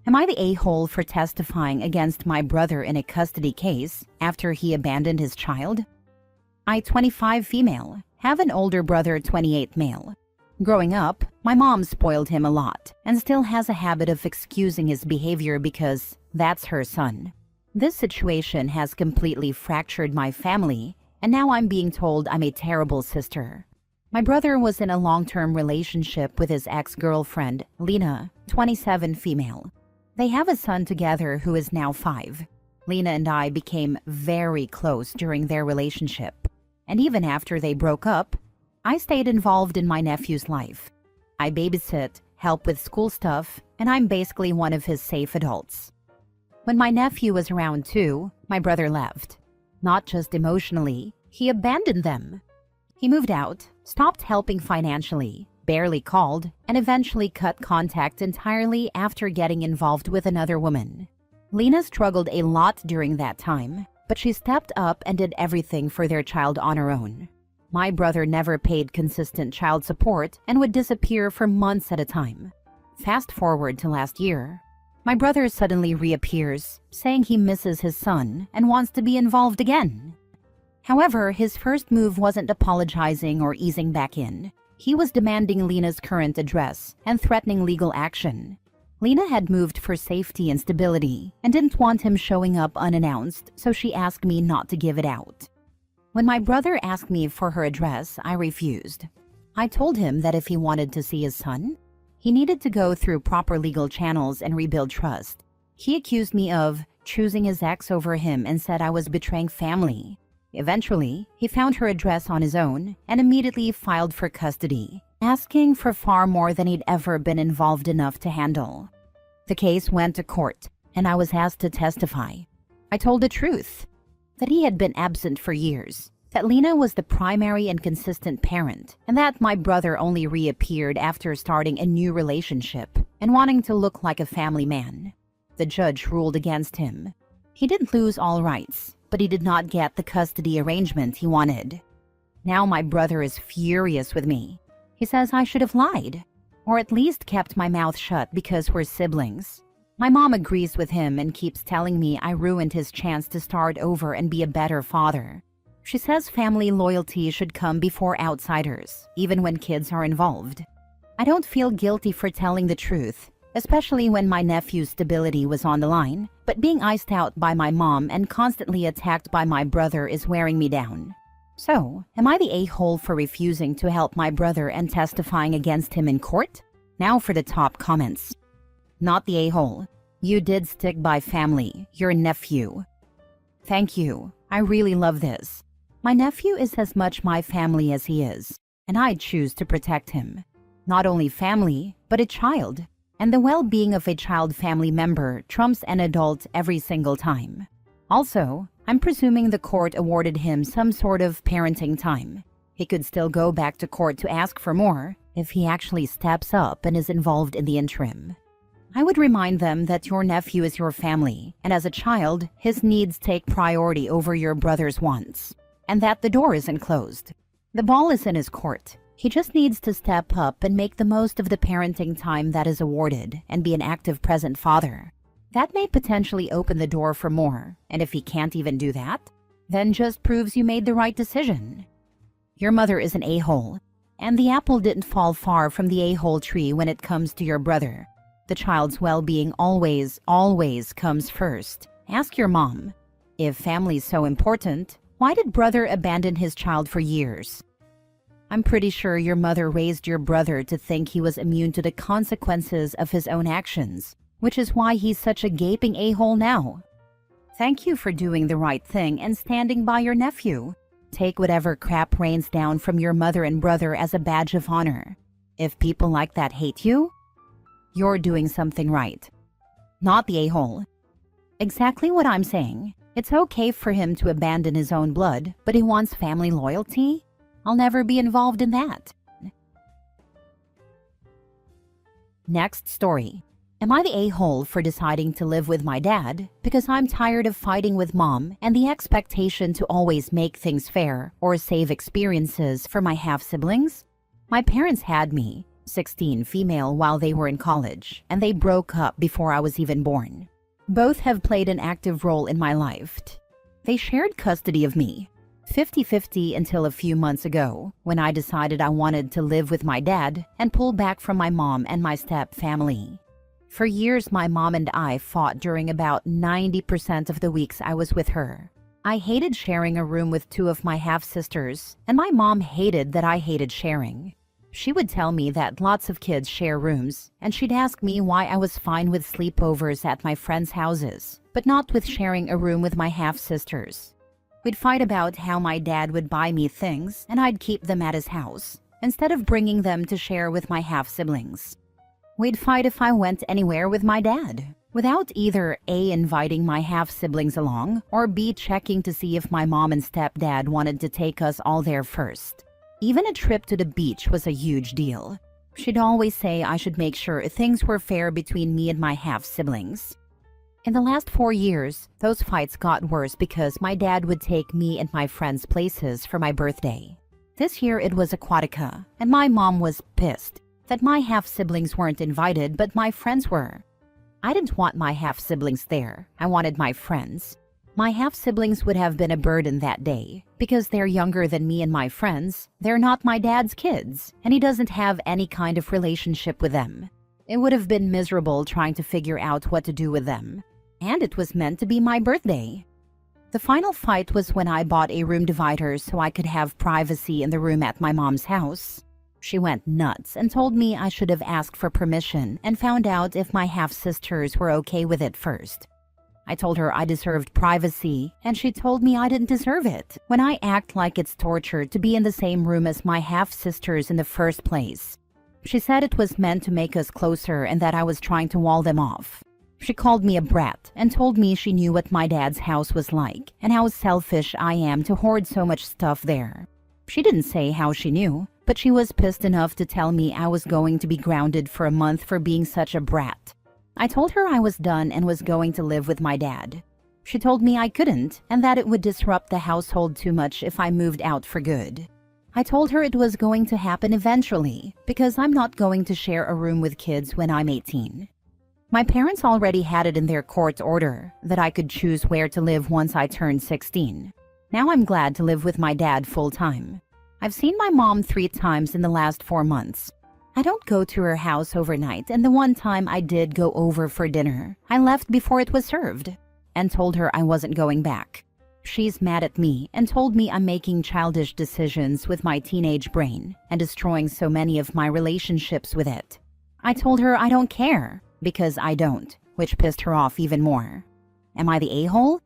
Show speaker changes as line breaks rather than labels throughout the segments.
Am I the a-hole for testifying against my brother in a custody case after he abandoned his child? I, 25 female, have an older brother, 28 male. Growing up, my mom spoiled him a lot and still has a habit of excusing his behavior because that's her son. This situation has completely fractured my family, and now I'm being told I'm a terrible sister. My brother was in a long-term relationship with his ex-girlfriend, Lena, 27 female. They have a son together who is now 5. Lena and I became very close during their relationship. And even after they broke up, I stayed involved in my nephew's life. I babysit, help with school stuff, and I'm basically one of his safe adults. When my nephew was around 2, my brother left. Not just emotionally, he abandoned them. He moved out, stopped helping financially, barely called, and eventually cut contact entirely after getting involved with another woman. Lena struggled a lot during that time, but she stepped up and did everything for their child on her own. My brother never paid consistent child support and would disappear for months at a time. Fast forward to last year, my brother suddenly reappears, saying he misses his son and wants to be involved again. However, his first move wasn't apologizing or easing back in. He was demanding Lena's current address and threatening legal action. Lena had moved for safety and stability and didn't want him showing up unannounced, so she asked me not to give it out. When my brother asked me for her address, I refused. I told him that if he wanted to see his son, he needed to go through proper legal channels and rebuild trust. He accused me of choosing his ex over him and said I was betraying family. Eventually, he found her address on his own and immediately filed for custody, asking for far more than he'd ever been involved enough to handle. The case went to court, and I was asked to testify. I told the truth, that he had been absent for years, that Lena was the primary and consistent parent, and that my brother only reappeared after starting a new relationship and wanting to look like a family man. The judge ruled against him. He didn't lose all rights, but he did not get the custody arrangement he wanted. Now my brother is furious with me. He says I should have lied, or at least kept my mouth shut because we're siblings. My mom agrees with him and keeps telling me I ruined his chance to start over and be a better father. She says family loyalty should come before outsiders, even when kids are involved. I don't feel guilty for telling the truth, especially when my nephew's stability was on the line, but being iced out by my mom and constantly attacked by my brother is wearing me down. So, am I the a-hole for refusing to help my brother and testifying against him in court? Now for the top comments. Not the a-hole. You did stick by family, your nephew. Thank you. I really love this. My nephew is as much my family as he is, and I choose to protect him. Not only family, but a child. And the well-being of a child family member trumps an adult every single time. Also, I'm presuming the court awarded him some sort of parenting time. He could still go back to court to ask for more if he actually steps up and is involved in the interim. I would remind them that your nephew is your family, and as a child, his needs take priority over your brother's wants, and that the door isn't closed. The ball is in his court. He just needs to step up and make the most of the parenting time that is awarded and be an active present father. That may potentially open the door for more, and if he can't even do that, then just proves you made the right decision. Your mother is an a-hole, and the apple didn't fall far from the a-hole tree when it comes to your brother. The child's well-being always comes first. Ask your mom. If family's so important, why did brother abandon his child for years? I'm pretty sure your mother raised your brother to think he was immune to the consequences of his own actions, which is why he's such a gaping a-hole now. Thank you for doing the right thing and standing by your nephew. Take whatever crap rains down from your mother and brother as a badge of honor. If people like that hate you, you're doing something right. Not the a-hole. Exactly what I'm saying. It's okay for him to abandon his own blood, but he wants family loyalty? I'll never be involved in that. Next story. Am I the a-hole for deciding to live with my dad because I'm tired of fighting with mom and the expectation to always make things fair or save experiences for my half-siblings? My parents had me, 16 female while they were in college, and they broke up before I was even born. Both have played an active role in my life. They shared custody of me, 50-50 until a few months ago, when I decided I wanted to live with my dad and pull back from my mom and my step family. For years, my mom and I fought during about 90% of the weeks I was with her. I hated sharing a room with two of my half-sisters, and my mom hated that I hated sharing. She would tell me that lots of kids share rooms, and she'd ask me why I was fine with sleepovers at my friends' houses, but not with sharing a room with my half-sisters. We'd fight about how my dad would buy me things, and I'd keep them at his house, instead of bringing them to share with my half-siblings. We'd fight if I went anywhere with my dad, without either A, inviting my half-siblings along, or B, checking to see if my mom and stepdad wanted to take us all there first. Even a trip to the beach was a huge deal. She'd always say I should make sure things were fair between me and my half-siblings. In the last 4 years, those fights got worse because my dad would take me and my friends places for my birthday. This year it was Aquatica, and my mom was pissed that my half-siblings weren't invited but my friends were. I didn't want my half-siblings there. I wanted my friends. My half-siblings would have been a burden that day because they're younger than me and my friends. They're not my dad's kids, and he doesn't have any kind of relationship with them. It would have been miserable trying to figure out what to do with them. And it was meant to be my birthday. The final fight was when I bought a room divider so I could have privacy in the room at my mom's house. She went nuts and told me I should have asked for permission and found out if my half-sisters were okay with it first. I told her I deserved privacy, and she told me I didn't deserve it when I act like it's torture to be in the same room as my half-sisters in the first place. She said it was meant to make us closer and that I was trying to wall them off. She called me a brat and told me she knew what my dad's house was like and how selfish I am to hoard so much stuff there. She didn't say how she knew, but she was pissed enough to tell me I was going to be grounded for a month for being such a brat. I told her I was done and was going to live with my dad. She told me I couldn't and that it would disrupt the household too much if I moved out for good. I told her it was going to happen eventually because I'm not going to share a room with kids when I'm 18. My parents already had it in their court order that I could choose where to live once I turned 16. Now I'm glad to live with my dad full-time. I've seen my mom 3 times in the last 4 months. I don't go to her house overnight, and the one time I did go over for dinner, I left before it was served and told her I wasn't going back. She's mad at me and told me I'm making childish decisions with my teenage brain and destroying so many of my relationships with it. I told her I don't care. Because I don't, which pissed her off even more. Am I the a-hole?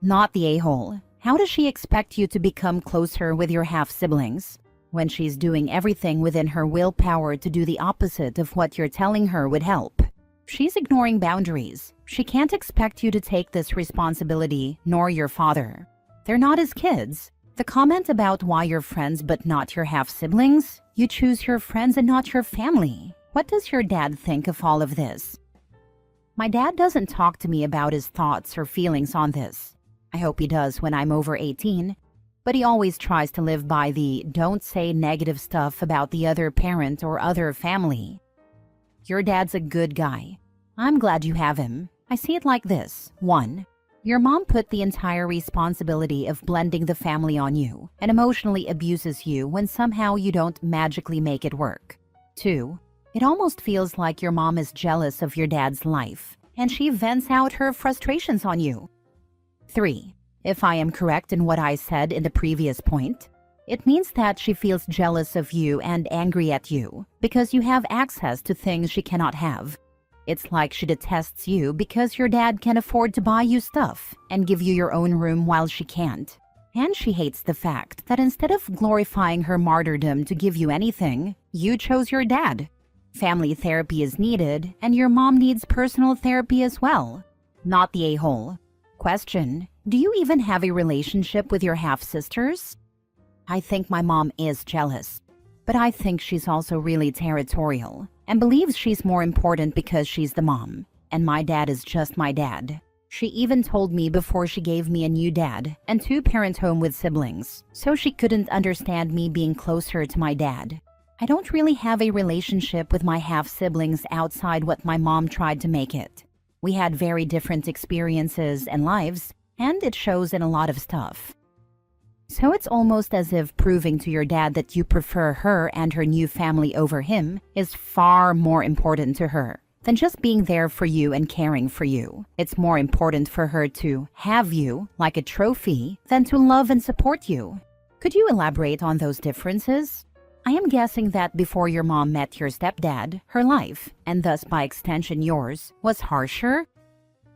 Not the a-hole. How does she expect you to become closer with your half-siblings when she's doing everything within her willpower to do the opposite of what you're telling her would help? She's ignoring boundaries. She can't expect you to take this responsibility, nor your father. They're not his kids. The comment about why you're friends but not your half-siblings? You choose your friends and not your family. What does your dad think of all of this? My dad doesn't talk to me about his thoughts or feelings on this. I hope he does when I'm over 18. But he always tries to live by the don't say negative stuff about the other parent or other family. Your dad's a good guy. I'm glad you have him. I see it like this. 1. Your mom put the entire responsibility of blending the family on you and emotionally abuses you when somehow you don't magically make it work. 2. It almost feels like your mom is jealous of your dad's life, and she vents out her frustrations on you. 3. If I am correct in what I said in the previous point, it means that she feels jealous of you and angry at you because you have access to things she cannot have. It's like she detests you because your dad can afford to buy you stuff and give you your own room while she can't. And she hates the fact that instead of glorifying her martyrdom to give you anything, you chose your dad. Family therapy is needed, and your mom needs personal therapy as well. Not the a-hole. Question: do you even have a relationship with your half-sisters? I think my mom is jealous, but I think she's also really territorial and believes she's more important because she's the mom, and my dad is just my dad. She even told me before she gave me a new dad and 2-parent home with siblings, so she couldn't understand me being closer to my dad. I don't really have a relationship with my half-siblings outside what my mom tried to make it. We had very different experiences and lives, and it shows in a lot of stuff. So it's almost as if proving to your dad that you prefer her and her new family over him is far more important to her than just being there for you and caring for you. It's more important for her to have you like a trophy than to love and support you. Could you elaborate on those differences? I am guessing that before your mom met your stepdad, her life, and thus by extension yours, was harsher.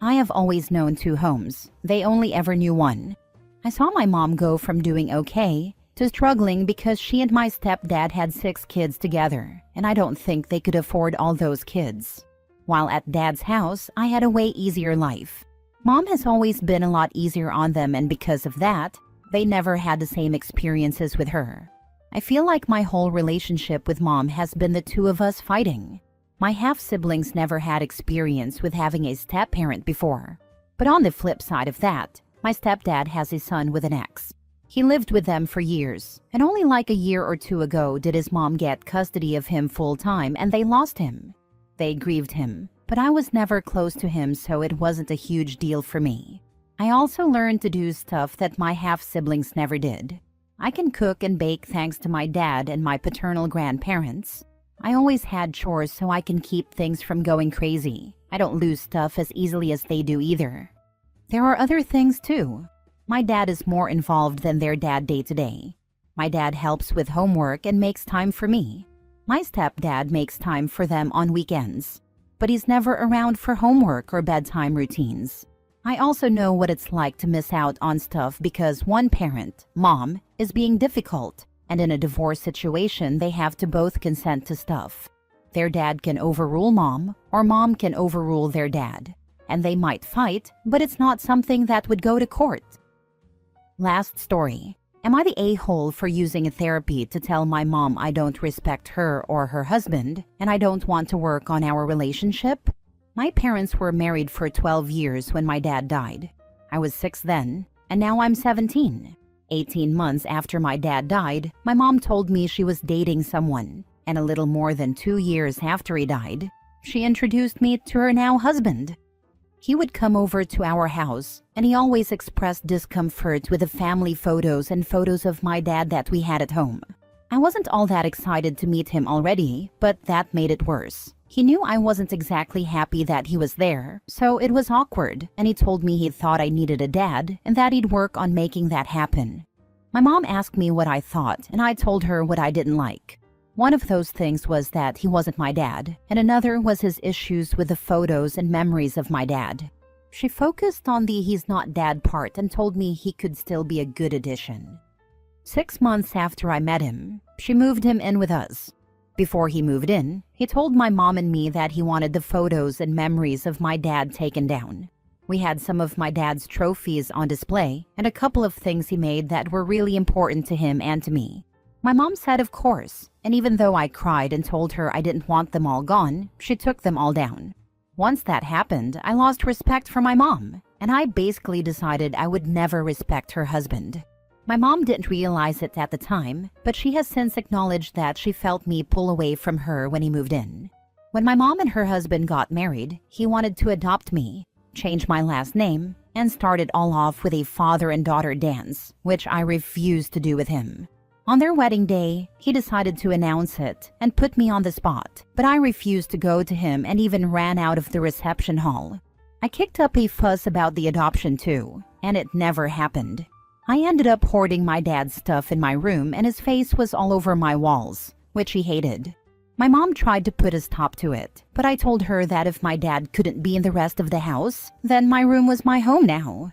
I have always known two homes. They only ever knew one. I saw my mom go from doing okay to struggling because she and my stepdad had 6 kids together, and I don't think they could afford all those kids. While at Dad's house, I had a way easier life. Mom has always been a lot easier on them, and because of that, they never had the same experiences with her. I feel like my whole relationship with Mom has been the two of us fighting. My half-siblings never had experience with having a step-parent before. But on the flip side of that, my stepdad has a son with an ex. He lived with them for years, and only like a year or two ago did his mom get custody of him full-time and they lost him. They grieved him, but I was never close to him, so it wasn't a huge deal for me. I also learned to do stuff that my half-siblings never did. I can cook and bake thanks to my dad and my paternal grandparents. I always had chores so I can keep things from going crazy. I don't lose stuff as easily as they do either. There are other things too. My dad is more involved than their dad day to day. My dad helps with homework and makes time for me. My stepdad makes time for them on weekends, but he's never around for homework or bedtime routines. I also know what it's like to miss out on stuff because one parent, Mom, is being difficult, and in a divorce situation they have to both consent to stuff. Their dad can overrule Mom, or Mom can overrule their dad. And they might fight, but it's not something that would go to court. Last story. Am I the a-hole for using a therapy to tell my mom I don't respect her or her husband, and I don't want to work on our relationship? My parents were married for 12 years when my dad died. I was 6 then, and now I'm 17. 18 months after my dad died, my mom told me she was dating someone, and a little more than 2 years after he died, she introduced me to her now husband. He would come over to our house, and he always expressed discomfort with the family photos and photos of my dad that we had at home. I wasn't all that excited to meet him already, but that made it worse. He knew I wasn't exactly happy that he was there, so it was awkward, and he told me he thought I needed a dad and that he'd work on making that happen. My mom asked me what I thought, and I told her what I didn't like. One of those things was that he wasn't my dad, and another was his issues with the photos and memories of my dad. She focused on the he's not dad part and told me he could still be a good addition. 6 months after I met him, she moved him in with us. Before he moved in, he told my mom and me that he wanted the photos and memories of my dad taken down. We had some of my dad's trophies on display and a couple of things he made that were really important to him and to me. My mom said of course, and even though I cried and told her I didn't want them all gone, she took them all down. Once that happened, I lost respect for my mom, and I basically decided I would never respect her husband. My mom didn't realize it at the time, but she has since acknowledged that she felt me pull away from her when he moved in. When my mom and her husband got married, he wanted to adopt me, change my last name, and start it all off with a father and daughter dance, which I refused to do with him. On their wedding day, he decided to announce it and put me on the spot, but I refused to go to him and even ran out of the reception hall. I kicked up a fuss about the adoption too, and it never happened. I ended up hoarding my dad's stuff in my room and his face was all over my walls, which he hated. My mom tried to put a stop to it, but I told her that if my dad couldn't be in the rest of the house, then my room was my home now.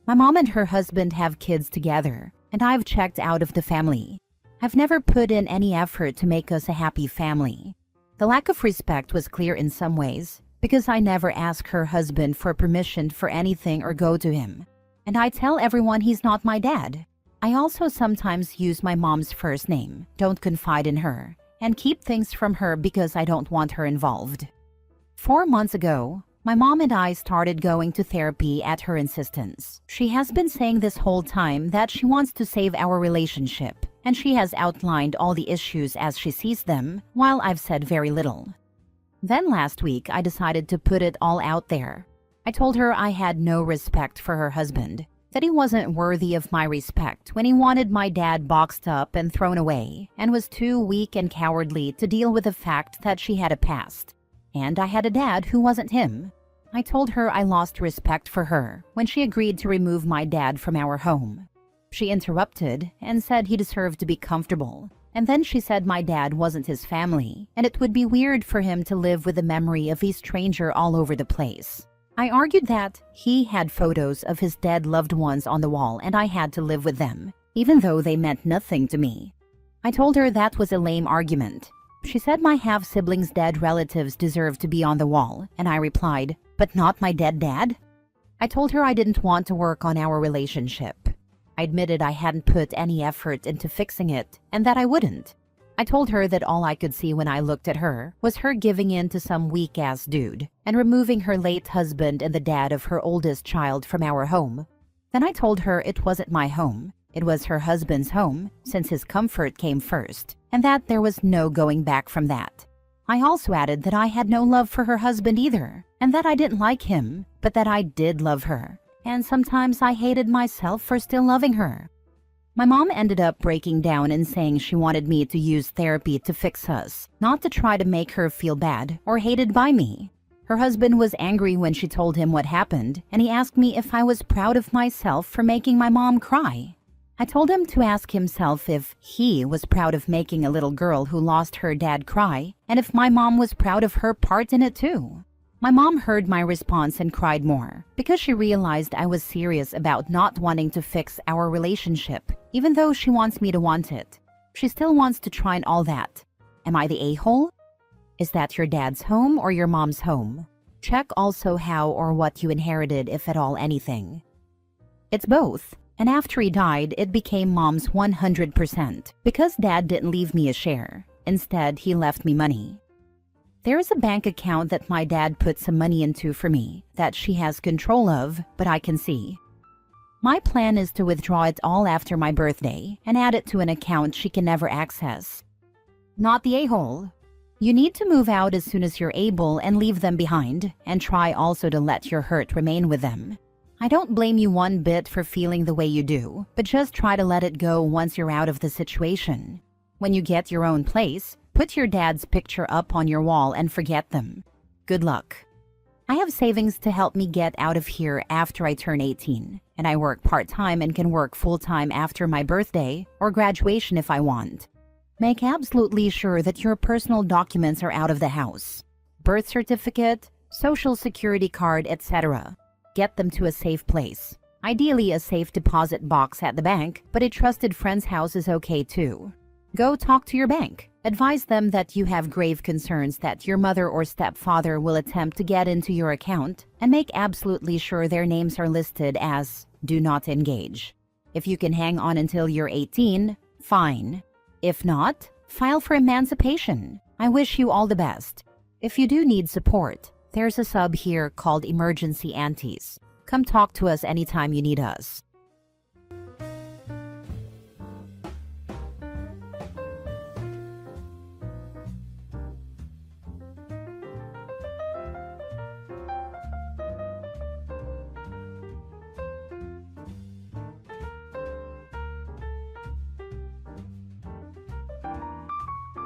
My mom and her husband have kids together, and I've checked out of the family. I've never put in any effort to make us a happy family. The lack of respect was clear in some ways, because I never ask her husband for permission for anything or go to him. And I tell everyone he's not my dad. I also sometimes use my mom's first name, don't confide in her, and keep things from her because I don't want her involved. 4 months ago, my mom and I started going to therapy at her insistence. She has been saying this whole time that she wants to save our relationship, and she has outlined all the issues as she sees them, while I've said very little. Then last week, I decided to put it all out there. I told her I had no respect for her husband, that he wasn't worthy of my respect when he wanted my dad boxed up and thrown away, and was too weak and cowardly to deal with the fact that she had a past. And I had a dad who wasn't him. I told her I lost respect for her when she agreed to remove my dad from our home. She interrupted and said he deserved to be comfortable. And then she said my dad wasn't his family, and it would be weird for him to live with the memory of a stranger all over the place. I argued that he had photos of his dead loved ones on the wall and I had to live with them, even though they meant nothing to me. I told her that was a lame argument. She said my half-siblings' dead relatives deserved to be on the wall, and I replied, "But not my dead dad?" I told her I didn't want to work on our relationship. I admitted I hadn't put any effort into fixing it, and that I wouldn't. I told her that all I could see when I looked at her was her giving in to some weak-ass dude and removing her late husband and the dad of her oldest child from our home. Then I told her it wasn't my home. It was her husband's home, since his comfort came first, and that there was no going back from that. I also added that I had no love for her husband either, and that I didn't like him, but that I did love her, and sometimes I hated myself for still loving her. My mom ended up breaking down and saying she wanted me to use therapy to fix us, not to try to make her feel bad or hated by me. Her husband was angry when she told him what happened, and he asked me if I was proud of myself for making my mom cry. I told him to ask himself if he was proud of making a little girl who lost her dad cry, and if my mom was proud of her part in it too. My mom heard my response and cried more, because she realized I was serious about not wanting to fix our relationship, even though she wants me to want it. She still wants to try and all that. Am I the a-hole? Is that your dad's home or your mom's home? Check also how or what you inherited, if at all anything. It's both. And after he died, it became mom's 100%, because dad didn't leave me a share. Instead, he left me money. There is a bank account that my dad put some money into for me, that she has control of, but I can see. My plan is to withdraw it all after my birthday and add it to an account she can never access. Not the a-hole. You need to move out as soon as you're able and leave them behind, and try also to let your hurt remain with them. I don't blame you one bit for feeling the way you do, but just try to let it go once you're out of the situation. When you get your own place, put your dad's picture up on your wall and forget them. Good luck. I have savings to help me get out of here after I turn 18, and I work part-time and can work full-time after my birthday or graduation if I want. Make absolutely sure that your personal documents are out of the house. Birth certificate, social security card, etc. Get them to a safe place. Ideally a safe deposit box at the bank, but a trusted friend's house is okay too. Go talk to your bank. Advise them that you have grave concerns that your mother or stepfather will attempt to get into your account, and make absolutely sure their names are listed as "Do Not Engage." If you can hang on until you're 18, fine. If not, file for emancipation. I wish you all the best. If you do need support, there's a sub here called Emergency Aunties. Come talk to us anytime you need us.